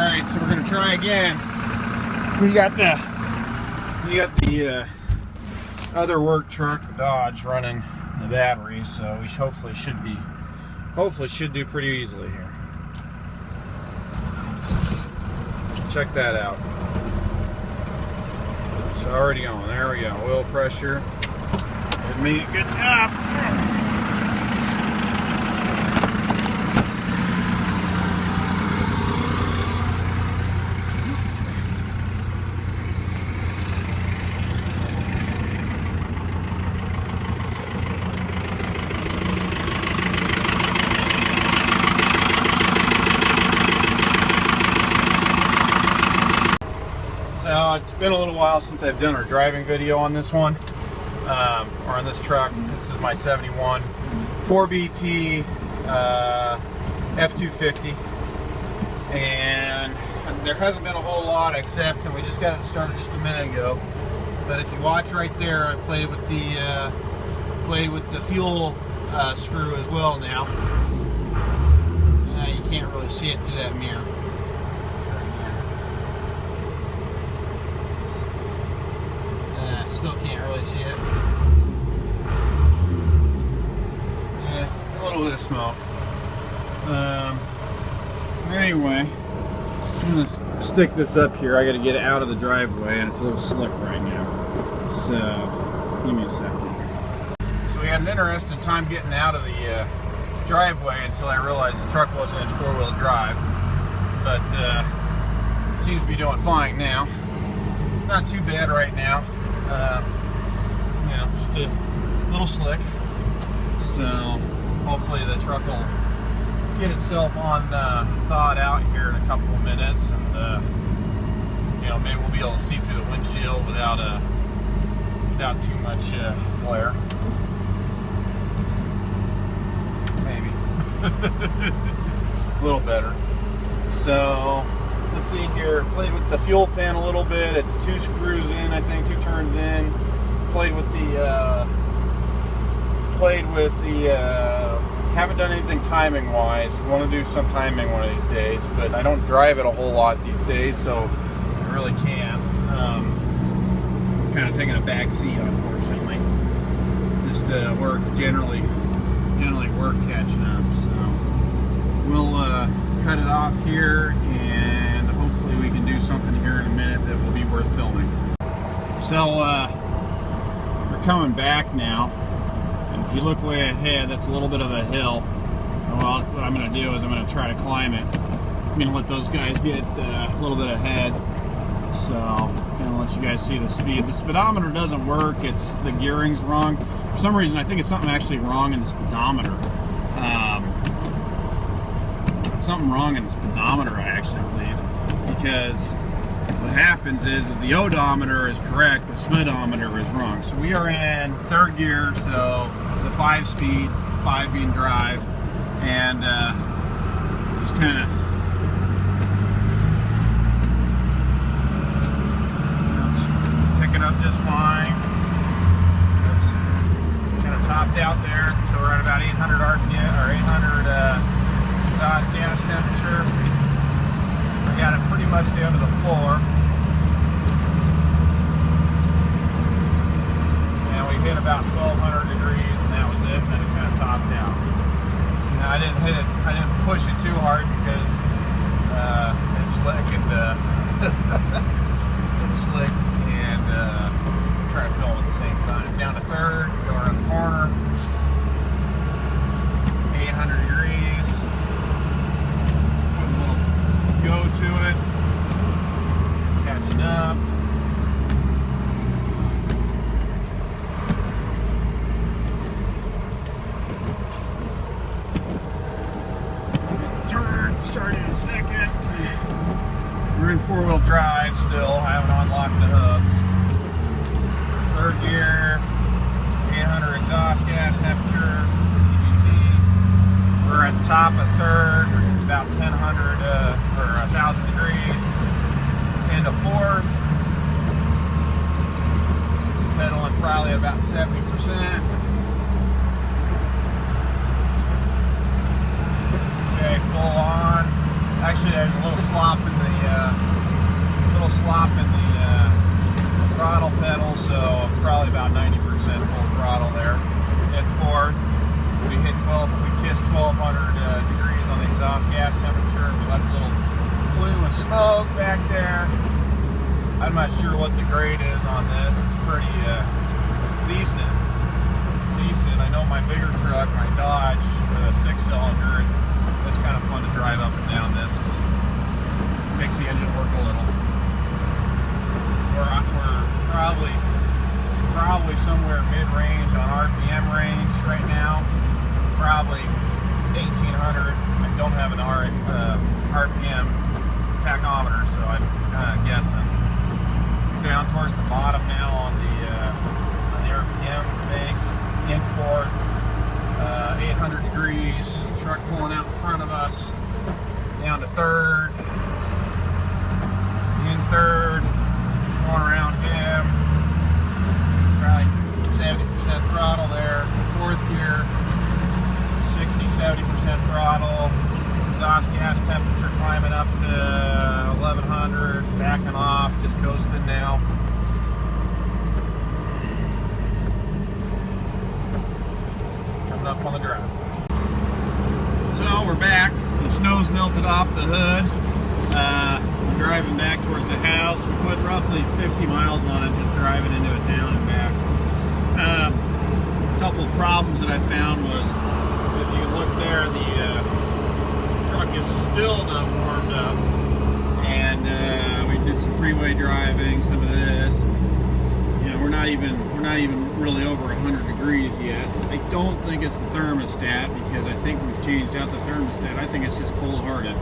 Alright, so we're going to try again. We got the other work truck, the Dodge, running the battery, so we hopefully should do pretty easily here. Check that out. It's already on. There we go. Oil pressure. Did me a good job. So it's been a little while since I've done a driving video on this one, or on this truck. This is my 71 4BT F250, and there hasn't been a whole lot except, and we just got it started just a minute ago. But if you watch right there, I played with the fuel screw as well now. You can't really see it through that mirror. Still can't really see it. Yeah, a little bit of smoke. Anyway, I'm going to stick this up here. I got to get it out of the driveway, and it's a little slick right now. So, give me a second. So we had an interesting time getting out of the driveway until I realized the truck wasn't in four-wheel drive. But seems to be doing fine now. It's not too bad right now. You know, just a little slick. So hopefully the truck will get itself on thawed out here in a couple of minutes, and you know, maybe we'll be able to see through the windshield without too much glare. Maybe a little better. So let's see here. Played with the fuel pan a little bit. It's 2 screws in, I think, 2 turns in. Played with the haven't done anything timing wise. Want to do some timing one of these days, but I don't drive it a whole lot these days, so I really can't. It's kind of taking a back seat, unfortunately. Just work generally work catching up. So we'll cut it off here, and hopefully we can do something here in a minute that will be worth filming. So we're coming back now, and if you look way ahead, that's a little bit of a hill. Well, what I'm going to do is I'm going to try to climb it. I'm going to let those guys get a little bit ahead, so I'm going to let you guys see the speed. The speedometer doesn't work. It's the gearing's wrong. For some reason, I think it's something actually wrong in the speedometer. Something wrong in the speedometer, I actually believe, because what happens is the odometer is correct, the speedometer is wrong. So we are in 3rd gear, so it's a 5-speed, 5-bean drive, and just kind of picking up just fine. Oops. Kind of topped out there, so we're at about 800 RPM or 800 exhaust gas temperature. I got it pretty much down to the floor. And we hit about 1200 degrees, and that was it, and then it kind of topped out. Now I didn't push it too hard because it's slick, and it's slick, and try to film at the same time. Down to 3rd, go around the corner, 800 degrees. Go to it, catching up. Turn, starting in a second. We're in 4-wheel drive still. I haven't unlocked the hubs. 3rd gear, 800 exhaust gas temperature, EGT. We're at the top of 3rd. About 1000 degrees into 4th, pedaling probably about 70%. Okay, full on. Actually, I there's a little slop in the throttle pedal, so probably about 90% full throttle there. At fourth, we kissed 1200 degrees on the exhaust gas temperature. We left a little blue and smoke back there. I'm not sure what the grade is on this. It's pretty, it's decent. It's decent. I know my bigger truck, my Dodge, the 6-cylinder, it's kind of fun to drive up and down this. Just makes the engine work a little. We're probably somewhere mid-range on RPM range right now. Probably 1800. I don't have an RPM tachometer, so I'm kind of guessing. Down towards the bottom now on the RPM base. In fourth, 800 degrees. Truck pulling out in front of us. Down to third. In third. Going around him. Probably 70% throttle there. Fourth gear. 60-70% throttle. Exhaust gas temperature climbing up to 1100, backing off, just coasting now. Coming up on the drive. So we're back. The snow's melted off the hood. I'm driving back towards the house. We put roughly 50 miles on it, just driving into a town and back. A couple of problems that I found was, if you look there, the truck is still not warmed up, and we did some freeway driving, some of this. You know, we're not even really over 100 degrees yet. I don't think it's the thermostat, because I think we've changed out the thermostat. I think it's just cold-hearted.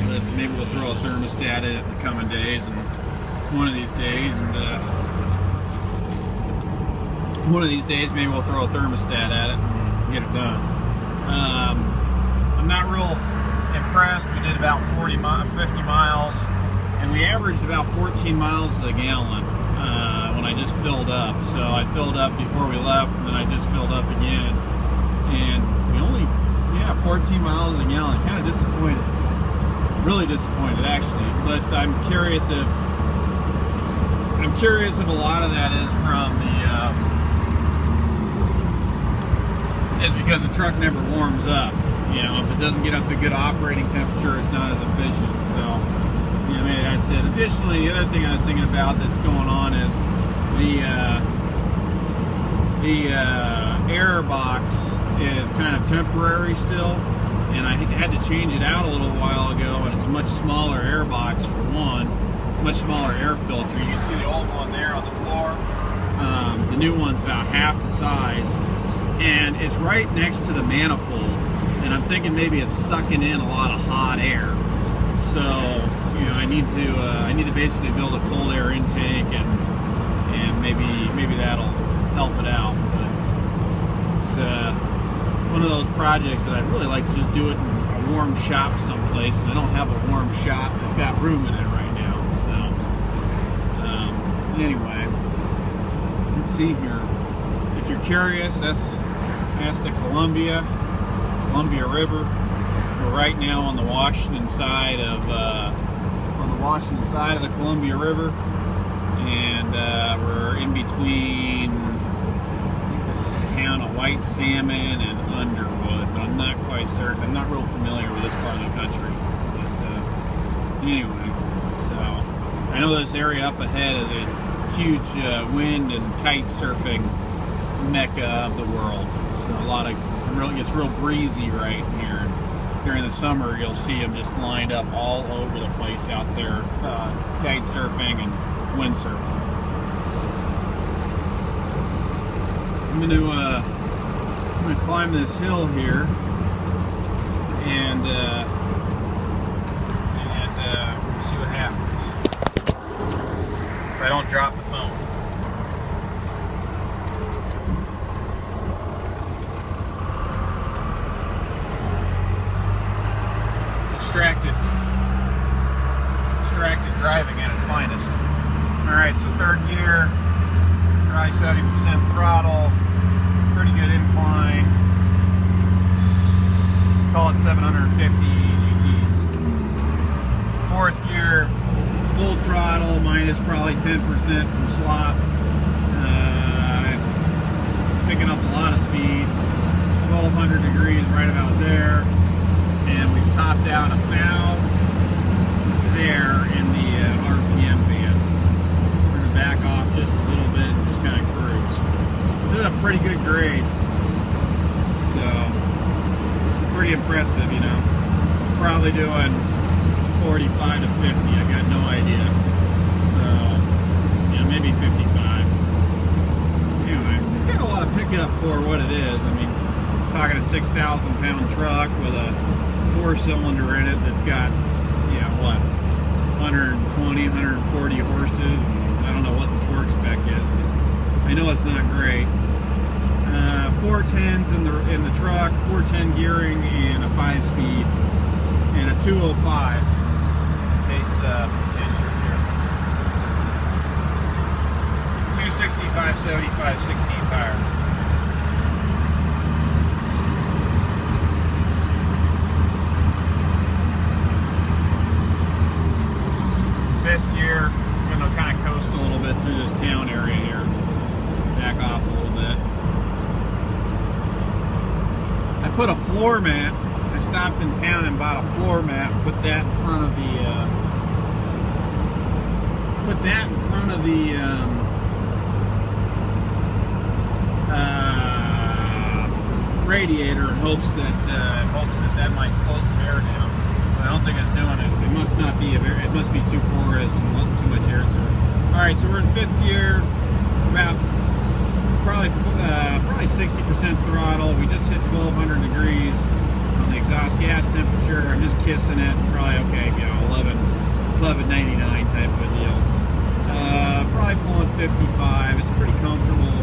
But maybe we'll throw a thermostat in it in the coming days, and one of these days maybe we'll throw a thermostat at it and get it done. I'm not real impressed. We did about 50 miles, and we averaged about 14 miles a gallon when I just filled up. So I filled up before we left, and then I just filled up again, and we only, 14 miles a gallon. Kind of disappointed, really disappointed actually. But I'm curious if a lot of that is from is because the truck never warms up. You know, if it doesn't get up to good operating temperature, it's not as efficient. So, you know, maybe that's it. Additionally, the other thing I was thinking about that's going on is the air box is kind of temporary still, and I had to change it out a little while ago, and it's a much smaller air box for one, much smaller air filter. You can see the old one there on the floor. The new one's about half the size, and it's right next to the manifold, and I'm thinking maybe it's sucking in a lot of hot air. So, you know, I need to basically build a cold air intake, and maybe that'll help it out. But it's one of those projects that I'd really like to just do it in a warm shop someplace, and I don't have a warm shop that's got room in it right now. So anyway, let's see here. If you're curious, that's the Columbia River. We're right now on the Washington side of the Columbia River, and we're in between, I think this town of White Salmon and Underwood, but I'm not quite certain. I'm not real familiar with this part of the country. But anyway, so I know this area up ahead is a huge wind and kite surfing mecca of the world. So it gets real breezy right here. During the summer, you'll see them just lined up all over the place out there, kite surfing and windsurfing. I'm gonna climb this hill here, and we'll see what happens if I don't drop the phone. Distracted driving at its finest. Alright, so third gear, probably 70% throttle, pretty good incline. Call it 750 GTs. probably 10% from slop. Picking up a lot of speed. 1200 degrees right about there. And we've topped out about there in the RPM band. We're going to back off just a little bit and just kind of cruise. This is a pretty good grade. So, pretty impressive, you know. Probably doing 45 to 50, I got no idea. So, yeah, maybe 55. Anyway, it's got a lot of pickup for what it is. I mean, talking a 6,000 pound truck with a 4-cylinder in it that's got, you know, what, 120, 140 horses. And I don't know what the torque spec is. I know it's not great. 410s in the truck, 410 gearing, and a 5-speed, and a 205. In case you're curious. 265, 75, 16 tires. Fifth gear, I'm going to kind of coast a little bit through this town area here. Back off a little bit. I put a floor mat. I stopped in town and bought a floor mat. Put that in front of the. Radiator in hopes that might slow some air down. But I don't think it's doing it. It must not be it must be too porous and too much air through it. All right, so we're in 5th gear. About probably 60% throttle. We just hit 1200 degrees on the exhaust gas temperature. I'm just kissing it. Probably okay, you know, 1199 type of a deal. Probably pulling 55. It's pretty comfortable.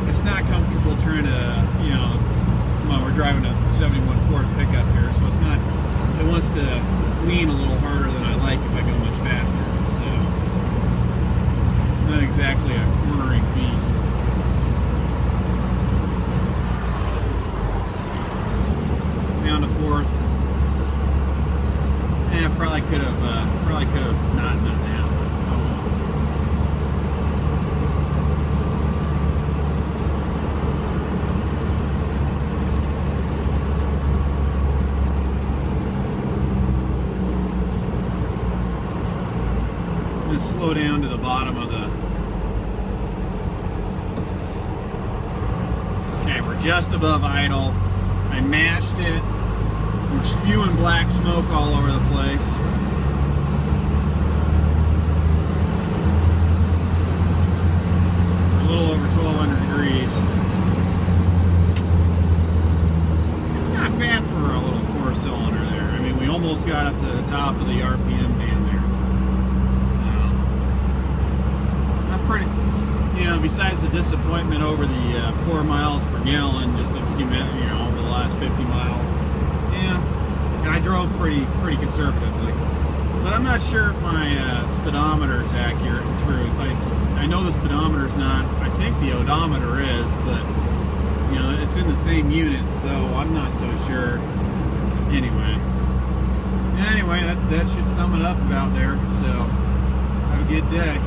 It's not comfortable trying to, you know, well, we're driving a 71 Ford pickup here, so it's not. It wants to lean a little harder than I like if I go much faster. So it's not exactly a cornering beast. Down to 4th. Yeah, probably could have not done that. Just slow down to the bottom of the. Okay, we're just above idle. I mashed it. We're spewing black smoke all over the place. We're a little over 1200 degrees. It's not bad for a little 4-cylinder there. I mean, we almost got up to the top of the RPM band there. So, not pretty. You know, besides the disappointment over the poor miles per gallon, just a few minutes, you know, over the last 50 miles. Yeah, and I drove pretty conservatively, but I'm not sure if my speedometer is accurate in truth. I know the speedometer is not. I think the odometer is, but you know it's in the same unit, so I'm not so sure. Anyway, that should sum it up about there. So have a good day.